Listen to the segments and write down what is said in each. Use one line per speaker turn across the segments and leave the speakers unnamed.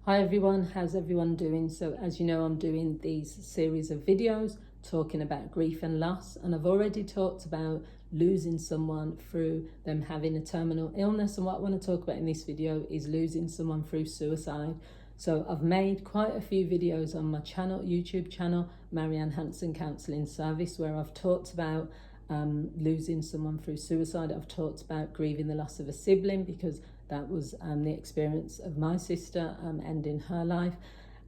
Hi everyone, how's everyone doing? So as you know, I'm doing these series of videos talking about grief and loss, and I've already talked about losing someone through them having a terminal illness, and what I want to talk about in this video is losing someone through suicide. So I've made quite a few videos on my channel, YouTube channel, Marianne Hanson Counselling Service, where I've talked about losing someone through suicide. I've talked about grieving the loss of a sibling, because that was the experience of my sister ending her life.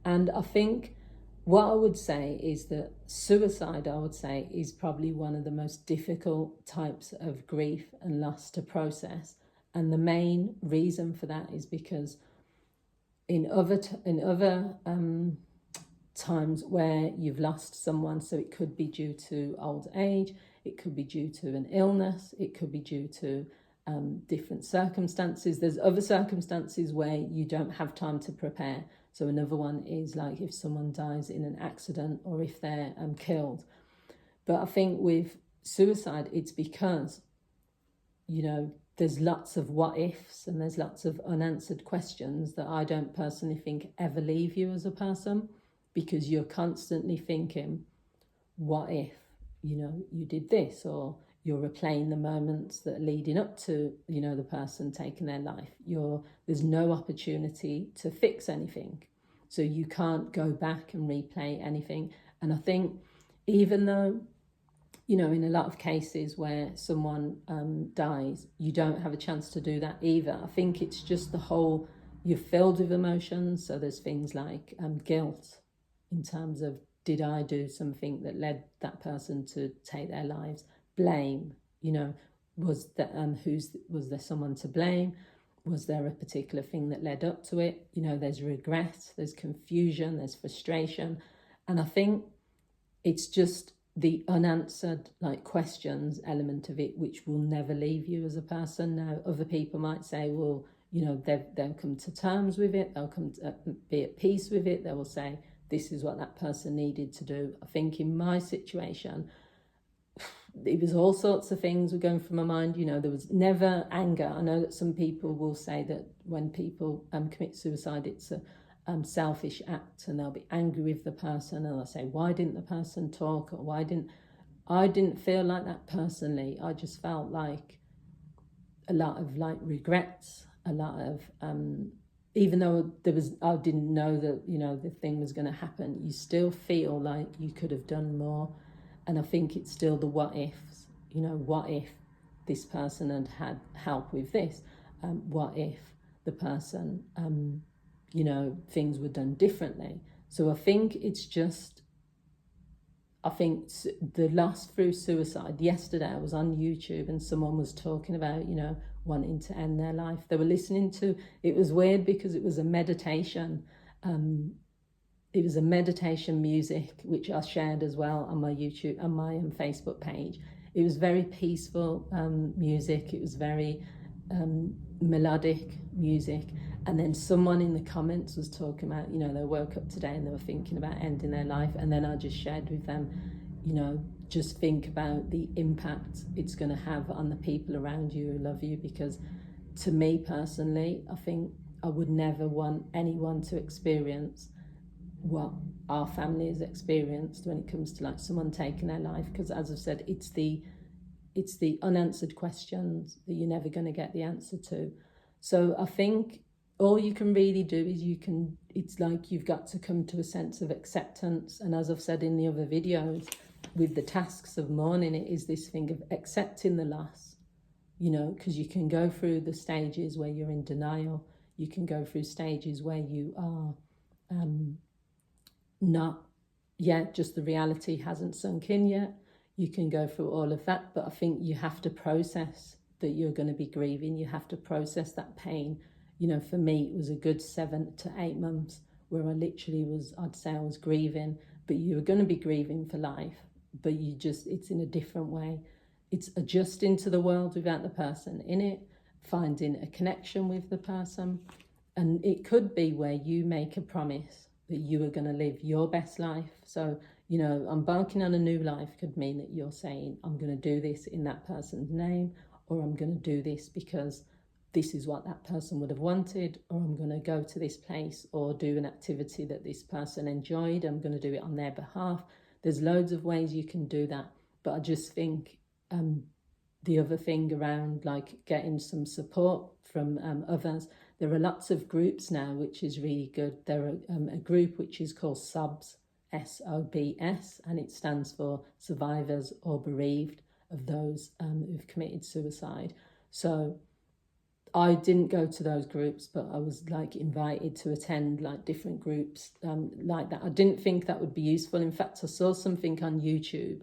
And I think what I would say is that suicide, I would say, is probably one of the most difficult types of grief and loss to process. And the main reason for that is because in other times where you've lost someone, so it could be due to old age, it could be due to an illness, it could be due to different circumstances. There's other circumstances where you don't have time to prepare. So another one is like if someone dies in an accident or if they're killed. But I think with suicide, it's because, there's lots of what ifs and there's lots of unanswered questions that I don't personally think ever leave you as a person, because you're constantly thinking, what if, you did this, or you're replaying the moments that are leading up to, the person taking their life. There's no opportunity to fix anything. So you can't go back and replay anything. And I think even though, in a lot of cases where someone dies, you don't have a chance to do that either. I think it's just the whole, you're filled with emotions. So there's things like guilt, in terms of, did I do something that led that person to take their lives? Blame, was there someone to blame? Was there a particular thing that led up to it? There's regret, there's confusion, there's frustration. And I think it's just the unanswered questions element of it, which will never leave you as a person. Now, other people might say, well, they'll come to terms with it, they'll come to be at peace with it, they will say, this is what that person needed to do. I think in my situation, it was all sorts of things were going through my mind. There was never anger. I know that some people will say that when people commit suicide, it's a selfish act, and they'll be angry with the person, and they'll say, why didn't the person talk, or I didn't feel like that personally. I just felt like a lot of regrets, a lot of even though I didn't know that the thing was going to happen, you still feel like you could have done more. And I think it's still the what ifs. What if this person had help with this? What if the person things were done differently? So I think the loss through suicide. Yesterday I was on YouTube and someone was talking about wanting to end their life. They were listening to, it was weird because it was a meditation. It was a meditation music, which I shared as well on my YouTube, on my Facebook page. It was very peaceful music. It was very melodic music. And then someone in the comments was talking about, they woke up today and they were thinking about ending their life. And then I just shared with them, just think about the impact it's going to have on the people around you who love you. Because to me personally, I think I would never want anyone to experience what our family has experienced when it comes to someone taking their life. Because as I've said, it's the unanswered questions that you're never going to get the answer to. So I think all you can really do is it's like you've got to come to a sense of acceptance. And as I've said in the other videos, with the tasks of mourning, it is this thing of accepting the loss, because you can go through the stages where you're in denial. You can go through stages where you are not yet, just the reality hasn't sunk in yet. You can go through all of that, but I think you have to process that you're going to be grieving. You have to process that pain. For me, it was a good 7 to 8 months where I literally I'd say I was grieving, but you're going to be grieving for life, but it's in a different way. It's adjusting to the world without the person in it, finding a connection with the person. And it could be where you make a promise that you are going to live your best life. So, embarking on a new life could mean that you're saying, I'm going to do this in that person's name, or I'm going to do this because this is what that person would have wanted, or I'm going to go to this place or do an activity that this person enjoyed. I'm going to do it on their behalf. There's loads of ways you can do that. But I just think the other thing around like getting some support from others, there are lots of groups now, which is really good. There are a group which is called SOBS, SOBS, and it stands for Survivors or Bereaved of Those who've Committed Suicide. So I didn't go to those groups, but I was like invited to attend like different groups like that. I didn't think that would be useful. In fact, I saw something on YouTube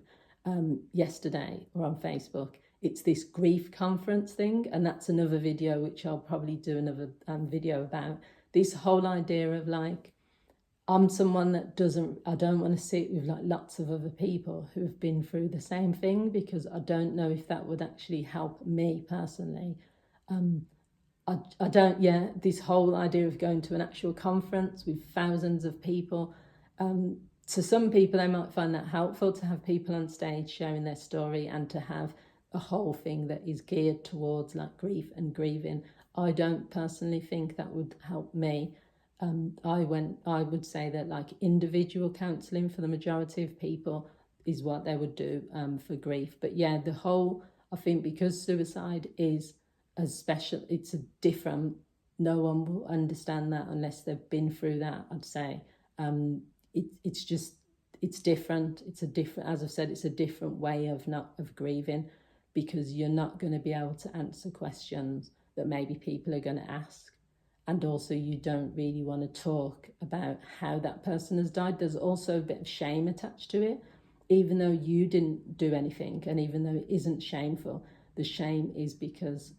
yesterday or on Facebook. It's this grief conference thing, and that's another video which I'll probably do another video about. This whole idea of like, I'm someone that I don't want to sit with like lots of other people who have been through the same thing, because I don't know if that would actually help me personally. I don't, this whole idea of going to an actual conference with thousands of people, to some people they might find that helpful, to have people on stage sharing their story and to have a whole thing that is geared towards like grief and grieving. I don't personally think that would help me. I would say that like individual counselling for the majority of people is what they would do for grief. But yeah, I think because suicide is as special, it's a different, no one will understand that unless they've been through that, I'd say. It's different. It's a different, as I've said, it's a different way of grieving, because you're not going to be able to answer questions that maybe people are going to ask. And also you don't really want to talk about how that person has died. There's also a bit of shame attached to it, even though you didn't do anything, and even though it isn't shameful, the shame is because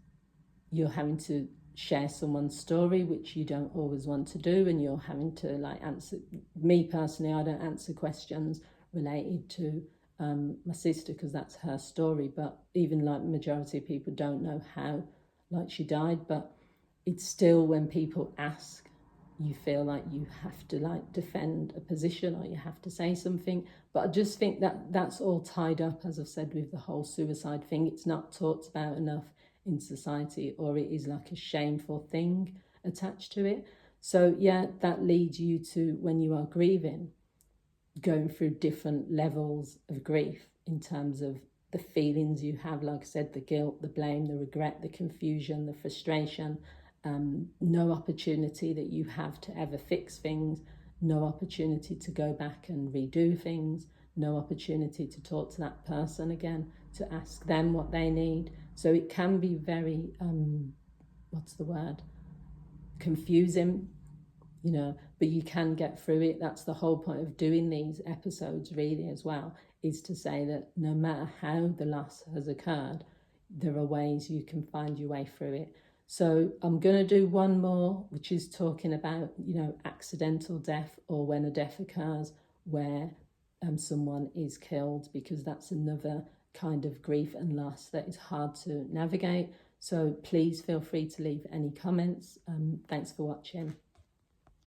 you're having to share someone's story, which you don't always want to do, and you're having to like answer. Me personally, I don't answer questions related to my sister, because that's her story, but even like majority of people don't know how like she died. But it's still, when people ask, you feel like you have to like defend a position or you have to say something. But I just think that that's all tied up, as I've said, with the whole suicide thing. It's not talked about enough in society, or it is like a shameful thing attached to it. So yeah, that leads you to, when you are grieving, going through different levels of grief in terms of the feelings you have, like I said, the guilt, the blame, the regret, the confusion, the frustration, no opportunity that you have to ever fix things, no opportunity to go back and redo things, no opportunity to talk to that person again, to ask them what they need. So it can be very, confusing, but you can get through it. That's the whole point of doing these episodes really as well, is to say that no matter how the loss has occurred, there are ways you can find your way through it. So I'm going to do one more, which is talking about, accidental death, or when a death occurs where someone is killed, because that's another kind of grief and loss that is hard to navigate. So please feel free to leave any comments. Thanks for watching.